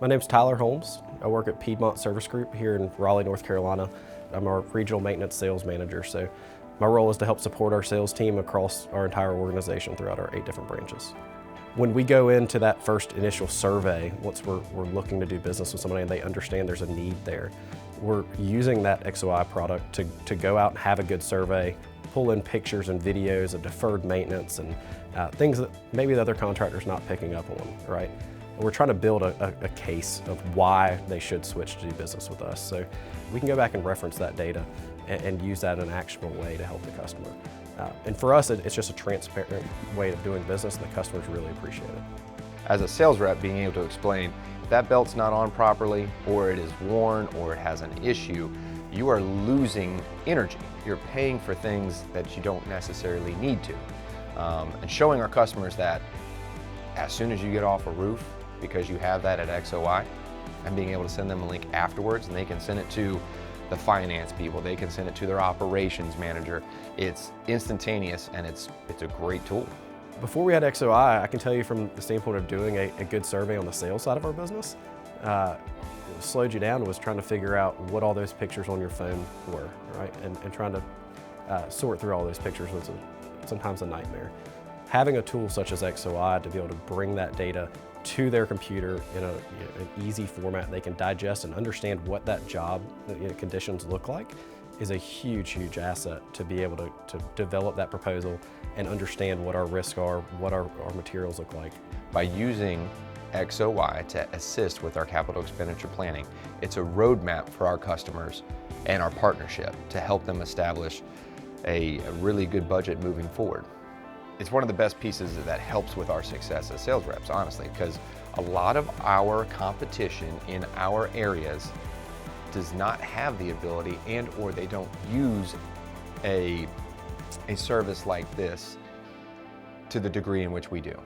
My name's Tyler Holmes. I work at Piedmont Service Group here in Raleigh, North Carolina. I'm our regional maintenance sales manager, so my role is to help support our sales team across our entire organization throughout our 8 different branches. When we go into that first initial survey, once we're looking to do business with somebody and they understand there's a need there, we're using that XOI product to go out and have a good survey, pull in pictures and videos of deferred maintenance and things that maybe the other contractor's not picking up on, right? And we're trying to build a case of why they should switch to do business with us. So we can go back and reference that data and use that in an actionable way to help the customer. And for us, it's just a transparent way of doing business, and the customers really appreciate it. As a sales rep, being able to explain that belt's not on properly, or it is worn, or it has an issue, you are losing energy. You're paying for things that you don't necessarily need to. And showing our customers that as soon as you get off a roof, because you have that at XOI, and being able to send them a link afterwards, and they can send it to the finance people, they can send it to their operations manager. It's instantaneous, and it's a great tool. Before we had XOI, I can tell you from the standpoint of doing a good survey on the sales side of our business, what slowed you down was trying to figure out what all those pictures on your phone were, right? And trying to sort through all those pictures was sometimes a nightmare. Having a tool such as XOI to be able to bring that data to their computer in an easy format they can digest and understand what that job conditions look like is a huge asset to be able to develop that proposal and understand what our risks are, what our materials look like. By using XOI to assist with our capital expenditure planning, it's a roadmap for our customers and our partnership to help them establish a really good budget moving forward. It's one of the best pieces that helps with our success as sales reps, honestly, because a lot of our competition in our areas does not have the ability or they don't use a service like this to the degree in which we do.